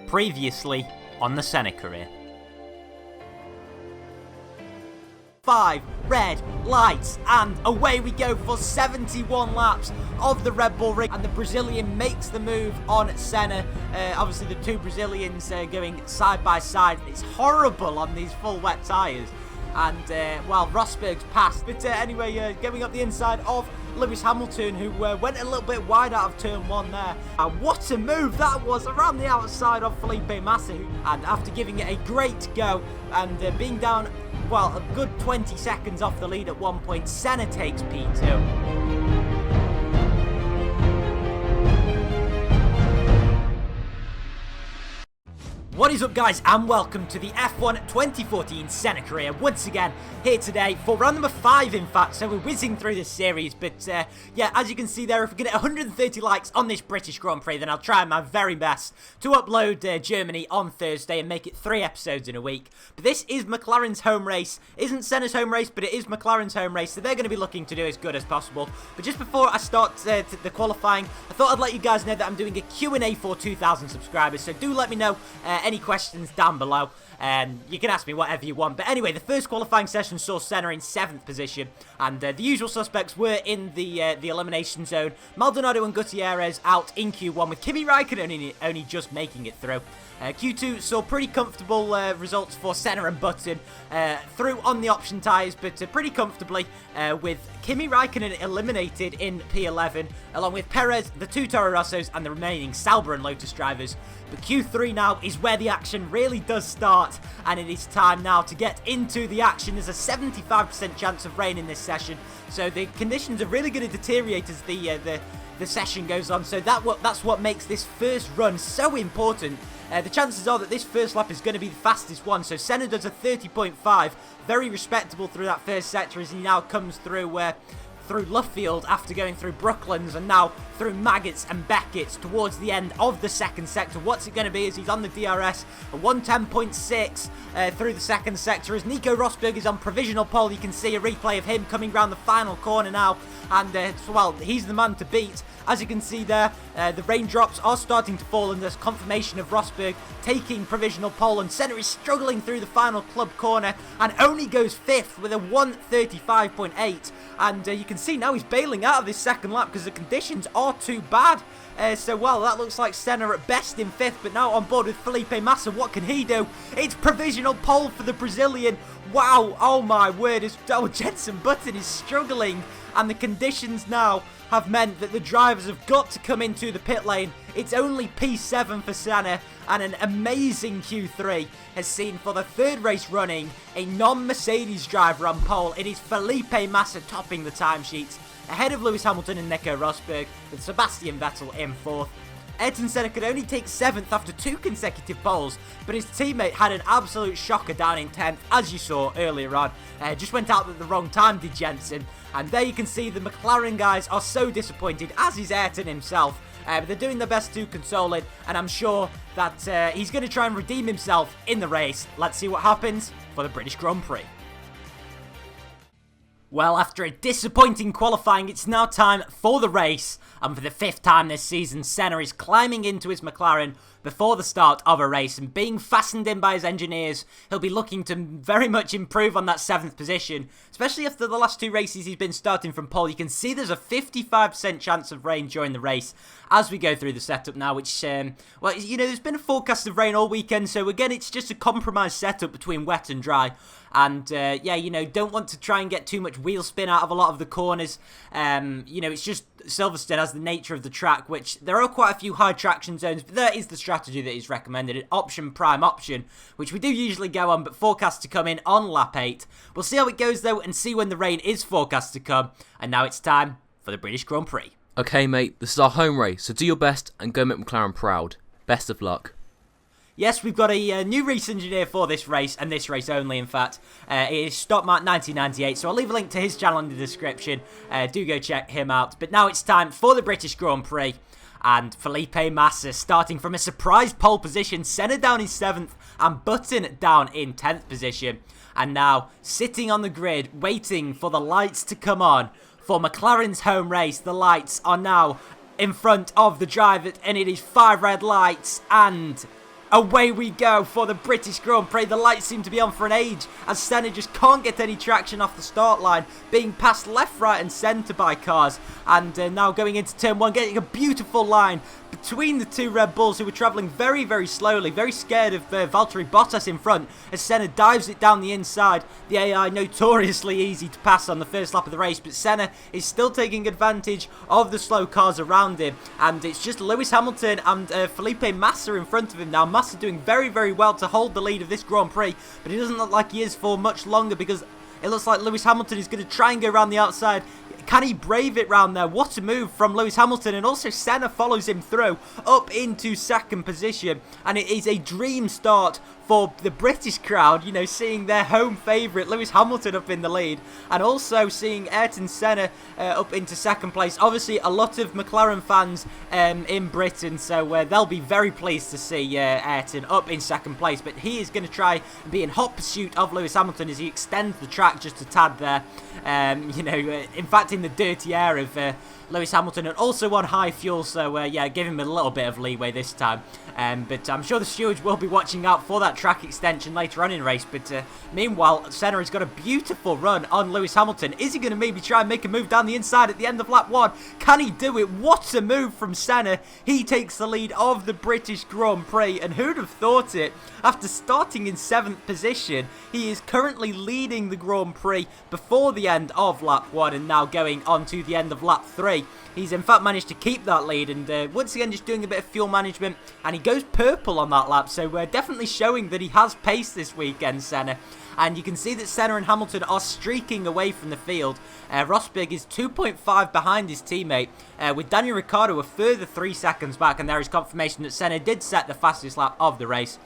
Previously on the Senna career. 5 red lights, and away we go for 71 laps of the Red Bull ring, and the Brazilian makes the move on Senna. Obviously the two Brazilians going side by side. It's horrible on these full wet tyres, and well, Rosberg's passed, but anyway, going up the inside of Lewis Hamilton, who went a little bit wide out of turn 1 there. And what a move that was around the outside of Felipe Massa, and after giving it a great go and being down, well, a good 20 seconds off the lead at one point, Senna takes P2. What is up, guys, and welcome to the F1 2014 Senna career. Once again, here today for round number 5, in fact, so we're whizzing through this series. But yeah, as you can see there, if we get 130 likes on this British Grand Prix, then I'll try my very best to upload Germany on Thursday and make it 3 episodes in a week. But this is McLaren's home race. Isn't Senna's home race, but it is McLaren's home race, so they're going to be looking to do as good as possible. But just before I start the qualifying, I thought I'd let you guys know that I'm doing a Q&A for 2,000 subscribers, so do let me know any questions down below. You can ask me whatever you want. But anyway, the first qualifying session saw Senna in 7th position, and the usual suspects were in the elimination zone. Maldonado and Gutierrez out in Q1, with Kimi Raikkonen only just making it through. Q2 saw pretty comfortable results for Senna and Button through on the option tyres, but pretty comfortably with Kimi Raikkonen eliminated in P11, along with Perez, the 2 Toro Rossos, and the remaining Sauber and Lotus drivers. But Q3 now is where the action really does start, and it is time now to get into the action. There's a 75% chance of rain in this session, so the conditions are really going to deteriorate as the session goes on. So that's what makes this first run so important. The chances are that this first lap is going to be the fastest one. So Senna does a 30.5, very respectable through that first sector as he now comes through Luffield after going through Brooklands and now through Maggots and Beckett's towards the end of the second sector. What's it going to be as he's on the DRS, a 110.6 through the second sector as Nico Rosberg is on provisional pole. You can see a replay of him coming round the final corner now, and well, he's the man to beat. As you can see there, the raindrops are starting to fall, and there's confirmation of Rosberg taking provisional pole, and Senna is struggling through the final club corner and only goes 5th with a 135.8, and you can see now he's bailing out of this second lap because the conditions are too bad. So, well, that looks like Senna at best in 5th, but now on board with Felipe Massa. What can he do? It's provisional pole for the Brazilian. Wow, oh my word, Jenson Button is struggling, and the conditions now have meant that the drivers have got to come into the pit lane. It's only P7 for Senna, and an amazing Q3 has seen for the 3rd race running a non-Mercedes driver on pole. It is Felipe Massa topping the timesheets, ahead of Lewis Hamilton and Nico Rosberg, with Sebastian Vettel in 4th. Ayrton Senna could only take 7th after 2 consecutive poles, but his teammate had an absolute shocker down in 10th, as you saw earlier on. Just went out at the wrong time, did Jensen. And there you can see the McLaren guys are so disappointed, as is Ayrton himself. But they're doing their best to console it, and I'm sure that he's going to try and redeem himself in the race. Let's see what happens for the British Grand Prix. Well, after a disappointing qualifying, it's now time for the race, and for the 5th time this season, Senna is climbing into his McLaren before the start of a race, and being fastened in by his engineers, he'll be looking to very much improve on that 7th position, especially after the last 2 races he's been starting from pole. You can see there's a 55% chance of rain during the race as we go through the setup now, which, well, you know, there's been a forecast of rain all weekend, so again, it's just a compromise setup between wet and dry. And, yeah, you know, don't want to try and get too much wheel spin out of a lot of the corners. You know, it's just Silverstone has the nature of the track, which there are quite a few high traction zones, but that is the strategy that is recommended, an option prime option, which we do usually go on, but forecast to come in on lap 8. We'll see how it goes, though, and see when the rain is forecast to come. And now it's time for the British Grand Prix. Okay, mate, this is our home race, so do your best and go make McLaren proud. Best of luck. Yes, we've got a new race engineer for this race, and this race only, in fact. It is Stockmark 1998, so I'll leave a link to his channel in the description. Do go check him out. But now it's time for the British Grand Prix, and Felipe Massa starting from a surprise pole position, Senna down in 7th, and Button down in 10th position. And now, sitting on the grid, waiting for the lights to come on. For McLaren's home race, the lights are now in front of the driver, and it is 5 red lights, and Away we go for the British Grand Prix. The lights seem to be on for an age as Senna just can't get any traction off the start line, being passed left, right and centre by cars. And now going into turn 1, getting a beautiful line between the two Red Bulls who were travelling very, very slowly, very scared of Valtteri Bottas in front as Senna dives it down the inside. The AI notoriously easy to pass on the first lap of the race, but Senna is still taking advantage of the slow cars around him, and it's just Lewis Hamilton and Felipe Massa in front of him now. Massa doing very, very well to hold the lead of this Grand Prix, but it doesn't look like he is for much longer because it looks like Lewis Hamilton is going to try and go around the outside. Can he brave it round there? What a move from Lewis Hamilton. And also Senna follows him through up into second position. And it is a dream start for the British crowd, you know, seeing their home favourite Lewis Hamilton up in the lead, and also seeing Ayrton Senna up into second place. Obviously a lot of McLaren fans in Britain, so they'll be very pleased to see Ayrton up in second place, but he is going to try and be in hot pursuit of Lewis Hamilton as he extends the track just a tad there, you know, in fact in the dirty air of Lewis Hamilton, and also on high fuel, so yeah, give him a little bit of leeway this time. But I'm sure the stewards will be watching out for that track extension later on in the race. But meanwhile, Senna has got a beautiful run on Lewis Hamilton. Is he going to maybe try and make a move down the inside at the end of lap 1? Can he do it? What a move from Senna. He takes the lead of the British Grand Prix, and who'd have thought it? After starting in 7th position, he is currently leading the Grand Prix before the end of lap 1 and now going on to the end of lap 3. He's in fact managed to keep that lead, and once again just doing a bit of fuel management, and he goes purple on that lap, so definitely showing that he has pace this weekend, Senna. And you can see that Senna and Hamilton are streaking away from the field. Rosberg is 2.5 behind his teammate, with Daniel Ricciardo a further 3 seconds back, and there is confirmation that Senna did set the fastest lap of the race.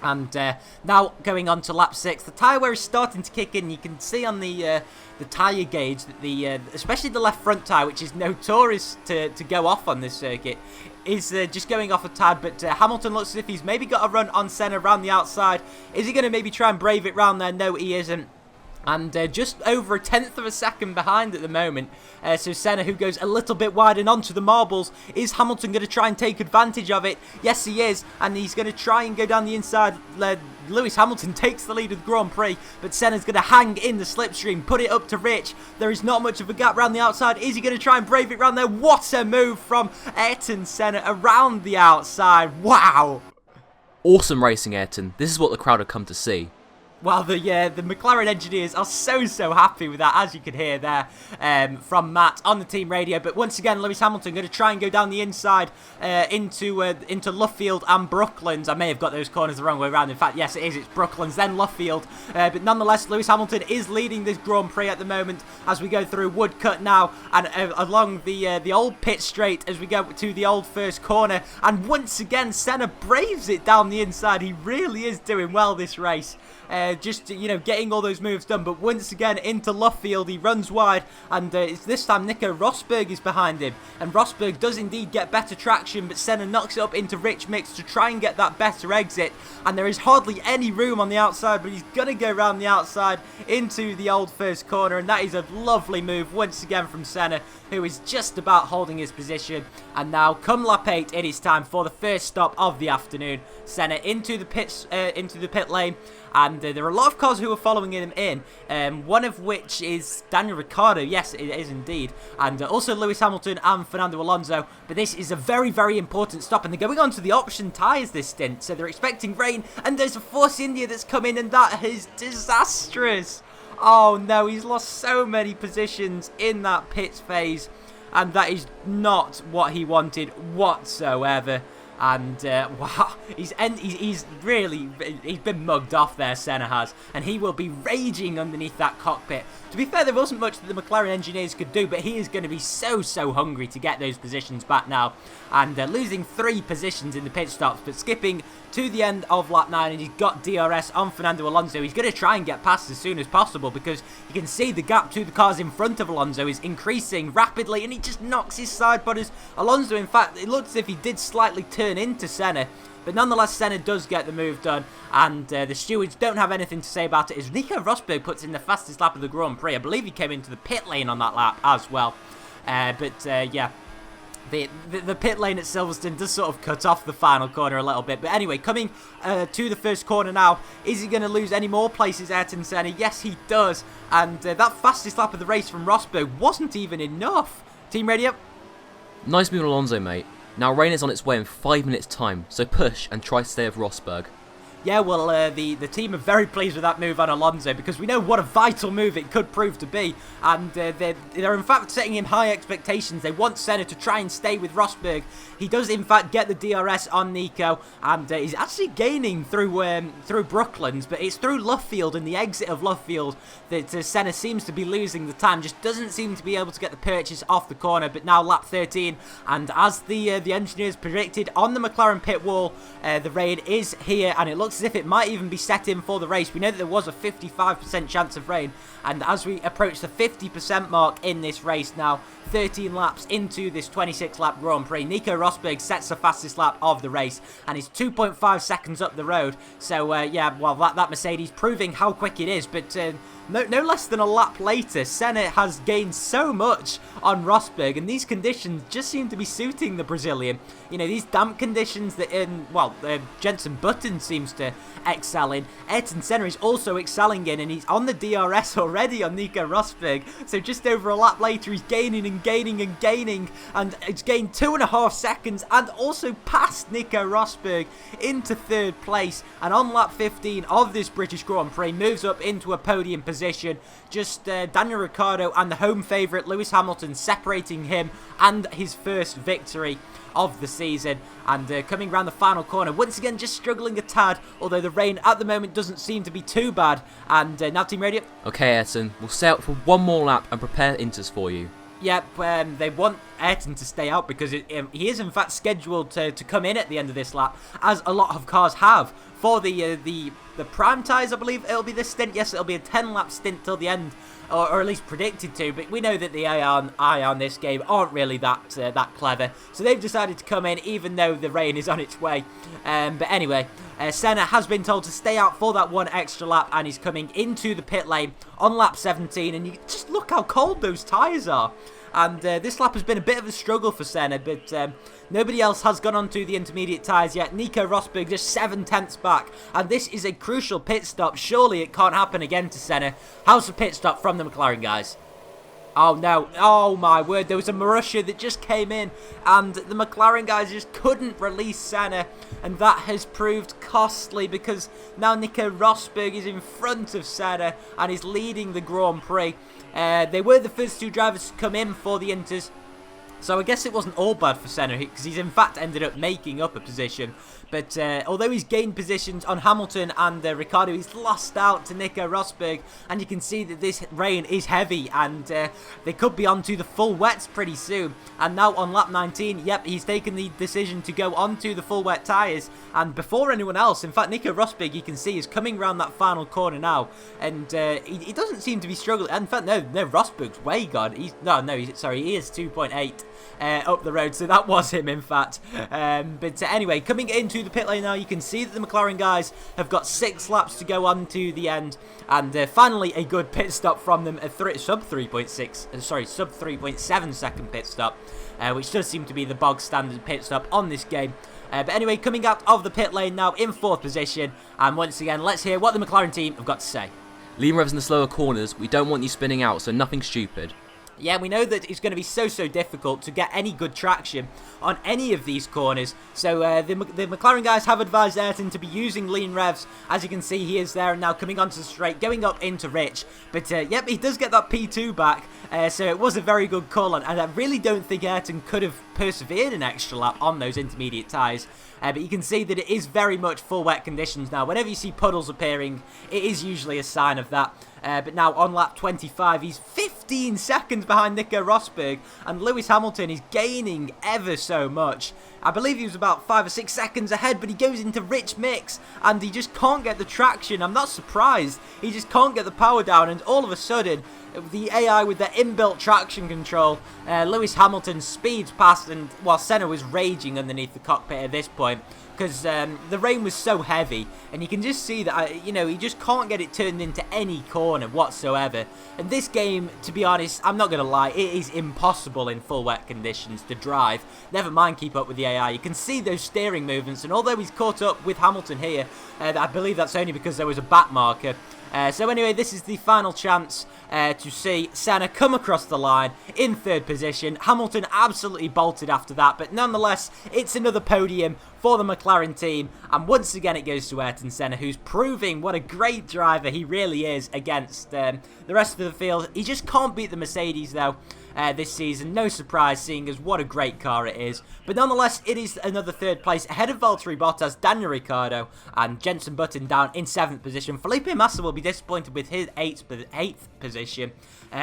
And now going on to lap 6, the tyre wear is starting to kick in. You can see on the tyre gauge that especially the left front tyre, which is notorious to go off on this circuit, is just going off a tad. But Hamilton looks as if he's maybe got a run on Senna around the outside. Is he going to maybe try and brave it round there? No, he isn't. And just over a 1/10 of a second behind at the moment. So Senna, who goes a little bit wide and onto the marbles. Is Hamilton going to try and take advantage of it? Yes, he is. And he's going to try and go down the inside. Lewis Hamilton takes the lead of the Grand Prix, but Senna's going to hang in the slipstream, put it up to Rich. There is not much of a gap round the outside. Is he going to try and brave it round there? What a move from Ayrton Senna around the outside. Wow. Awesome racing, Ayrton. This is what the crowd have come to see. Well, the McLaren engineers are so happy with that, as you can hear there from Matt on the team radio. But once again, Lewis Hamilton going to try and go down the inside into Luffield and Brooklands. I may have got those corners the wrong way around. In fact, yes, it is. It's Brooklands, then Luffield. But nonetheless, Lewis Hamilton is leading this Grand Prix at the moment as we go through Woodcut now and along the old pit straight as we go to the old first corner. And once again, Senna braves it down the inside. He really is doing well this race. Just, you know, getting all those moves done. But once again, into Luffield, he runs wide. And it's this time Nico Rosberg is behind him. And Rosberg does indeed get better traction, but Senna knocks it up into Rich Mix to try and get that better exit. And there is hardly any room on the outside, but he's going to go around the outside into the old first corner. And that is a lovely move once again from Senna, who is just about holding his position. And now, come lap 8, it is time for the first stop of the afternoon. Senna into the pit lane. And there are a lot of cars who are following him in, one of which is Daniel Ricciardo. Yes, it is indeed. And also Lewis Hamilton and Fernando Alonso. But this is a very important stop. And they're going on to the option tyres this stint. So they're expecting rain. And there's a Force India that's come in, and that is disastrous. Oh no, he's lost so many positions in that pits phase. And that is not what he wanted whatsoever. And wow, he's been mugged off there, Senna has, and he will be raging underneath that cockpit. To be fair, there wasn't much that the McLaren engineers could do, but he is going to be so hungry to get those positions back now. And losing 3 positions in the pit stops, but skipping to the end of lap 9, and he's got DRS on Fernando Alonso. He's going to try and get past as soon as possible, because you can see the gap to the cars in front of Alonso is increasing rapidly, and he just knocks his side butters. Alonso, in fact, it looks as if he did slightly turn into Senna, but nonetheless Senna does get the move done, and the stewards don't have anything to say about it as Nico Rosberg puts in the fastest lap of the Grand Prix. I believe he came into the pit lane on that lap as well. Yeah, The pit lane at Silverstone does sort of cut off the final corner a little bit. But anyway, coming to the first corner now, is he going to lose any more places, Ayrton Senna? Yes, he does. And that fastest lap of the race from Rosberg wasn't even enough. Team ready up? Nice move, Alonso, mate. Now rain is on its way in 5 minutes' time, so push and try to stay with Rosberg. Yeah, well, the team are very pleased with that move on Alonso because we know what a vital move it could prove to be. And they're in fact setting him high expectations. They want Senna to try and stay with Rosberg. He does, in fact, get the DRS on Nico. And he's actually gaining through Brooklands. But it's through Luffield and the exit of Luffield that Senna seems to be losing the time. Just doesn't seem to be able to get the purchase off the corner. But now lap 13. And as the engineers predicted on the McLaren pit wall, the rain is here. And it looks as if it might even be set in for the race. We know that there was a 55% chance of rain, and as we approach the 50% mark in this race now, 13 laps into this 26 lap Grand Prix, Nico Rosberg sets the fastest lap of the race and is 2.5 seconds up the road. So yeah, well, that Mercedes proving how quick it is, but no less than a lap later, Senna has gained so much on Rosberg, and these conditions just seem to be suiting the Brazilian. You know, these damp conditions that Jenson Button seems to excel in. Ayrton Senna is also excelling in, and he's on the DRS already on Nico Rosberg. So just over a lap later, he's gaining and gaining and gaining, and it's gained 2.5 seconds, and also passed Nico Rosberg into 3rd place. And on lap 15 of this British Grand Prix, moves up into a podium position. Just Daniel Ricciardo and the home favourite Lewis Hamilton separating him and his first victory of the season. And coming around the final corner, once again just struggling a tad, although the rain at the moment doesn't seem to be too bad. And now team radio. Okay, Ayrton, we'll stay out for one more lap and prepare inters for you. Yep, they want Ayrton to stay out because he is in fact scheduled to come in at the end of this lap, as a lot of cars have. For the prime tyres, I believe it'll be this stint. Yes, it'll be a 10-lap stint till the end, or at least predicted to. But we know that the AI on this game aren't really that clever, so they've decided to come in even though the rain is on its way. But anyway, Senna has been told to stay out for that one extra lap, and he's coming into the pit lane on lap 17. And you just look how cold those tyres are. And this lap has been a bit of a struggle for Senna, but nobody else has gone onto the intermediate tyres yet. Nico Rosberg just 7/10ths back, and this is a crucial pit stop. Surely it can't happen again to Senna. How's the pit stop from the McLaren guys? Oh no, oh my word, there was a Marussia that just came in, and the McLaren guys just couldn't release Senna, and that has proved costly because now Nico Rosberg is in front of Senna and is leading the Grand Prix. They were the first two drivers to come in for the Inters, so I guess it wasn't all bad for Senna because he's in fact ended up making up a position. But although he's gained positions on Hamilton and Ricciardo, he's lost out to Nico Rosberg. And you can see that this rain is heavy, and they could be onto the full wets pretty soon. And now on lap 19, yep, he's taken the decision to go onto the full wet tyres. And before anyone else, in fact, Nico Rosberg, you can see, is coming around that final corner now. And he doesn't seem to be struggling. In fact, no, Rosberg's way gone. He is 2.8 up the road. So that was him, in fact. But anyway, coming into the pit lane now, you can see that the McLaren guys have got 6 laps to go on to the end, and finally a good pit stop from them, a sub 3.7 second pit stop, which does seem to be the bog standard pit stop on this game. But anyway, coming out of the pit lane now in 4th position, and once again, let's hear what the McLaren team have got to say. Lean revs in the slower corners. We don't want you spinning out, so nothing stupid. Yeah, we know that it's going to be so difficult to get any good traction on any of these corners. So the McLaren guys have advised Ayrton to be using lean revs. As you can see, he is there and now coming onto the straight, going up into Rich. But yep, he does get that P2 back. So it was a very good call, and I really don't think Ayrton could have persevered an extra lap on those intermediate tyres. But you can see that it is very much full wet conditions now. Whenever you see puddles appearing, it is usually a sign of that. But now on lap 25, he's 15 seconds behind Nico Rosberg, and Lewis Hamilton is gaining ever so much. I believe he was about 5 or 6 seconds ahead, but he goes into Rich Mix, and he just can't get the traction. I'm not surprised. He just can't get the power down, and all of a sudden, the AI with their inbuilt traction control, Lewis Hamilton speeds past, and while Senna was raging underneath the cockpit at this point. because the rain was so heavy, and you can just see that, he just can't get it turned into any corner whatsoever. And this game, to be honest, I'm not going to lie, it is impossible in full wet conditions to drive. Never mind keep up with the AI. You can see those steering movements, and although he's caught up with Hamilton here, I believe that's only because there was a back marker. So anyway, this is the final chance to see Senna come across the line in third position. Hamilton absolutely bolted after that, but nonetheless, it's another podium for the McLaren team. And once again, it goes to Ayrton Senna, who's proving what a great driver he really is against the rest of the field. He just can't beat the Mercedes, though. This season. No surprise, seeing as what a great car it is. But nonetheless, it is another third place ahead of Valtteri Bottas, Daniel Ricciardo, and Jenson Button down in 7th position. Felipe Massa will be disappointed with his 8th position,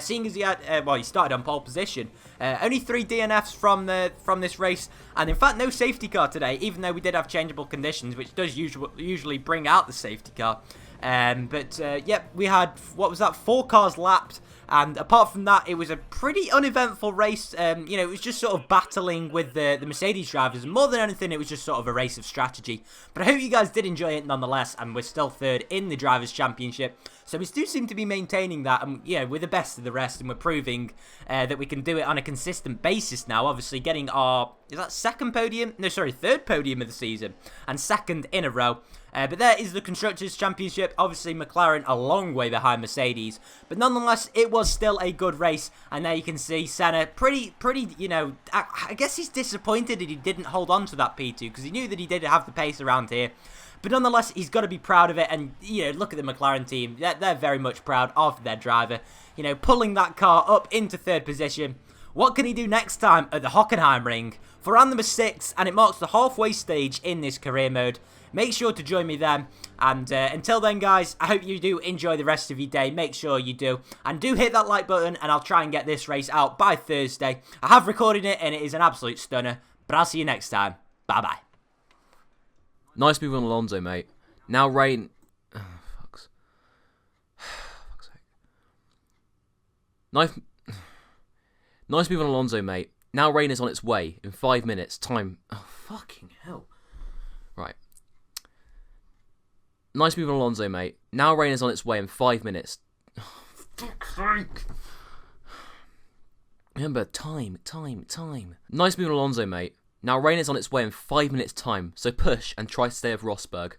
seeing as he had, he started on pole position. Only 3 DNFs from this race, and in fact, no safety car today, even though we did have changeable conditions, which does usually bring out the safety car. Yep, we had, 4 cars lapped. And apart from that, it was a pretty uneventful race. It was just sort of battling with the Mercedes drivers. More than anything, it was just sort of a race of strategy. But I hope you guys did enjoy it nonetheless. And we're still third in the Drivers' Championship. So we do seem to be maintaining that. And we're the best of the rest. And we're proving that we can do it on a consistent basis now. Obviously, getting our, third podium of the season. And second in a row. But there is the Constructors' Championship. Obviously, McLaren a long way behind Mercedes. But nonetheless, it was still a good race. And there you can see Senna pretty, I guess he's disappointed that he didn't hold on to that P2. Because he knew that he did have the pace around here. But nonetheless, he's got to be proud of it. And, look at the McLaren team. They're very much proud of their driver. Pulling that car up into third position. What can he do next time at the Hockenheim Ring? For round number 6, and it marks the halfway stage in this career mode. Make sure to join me then. And until then, guys, I hope you do enjoy the rest of your day. Make sure you do. And do hit that like button, and I'll try and get this race out by Thursday. I have recorded it, and it is an absolute stunner. But I'll see you next time. Bye-bye. Nice move on Alonso, mate. Now rain... Oh, fuck's sake. Nice move on Alonso, mate. Now rain is on its way in 5 minutes. Time... Oh, fucking hell. Right. Nice move on Alonso, mate. Now rain is on its way in 5 minutes. Oh, fuck's sake. Remember, time. Nice move on Alonso, mate. Now rain is on its way in 5 minutes' time, so push and try to stay with Rosberg.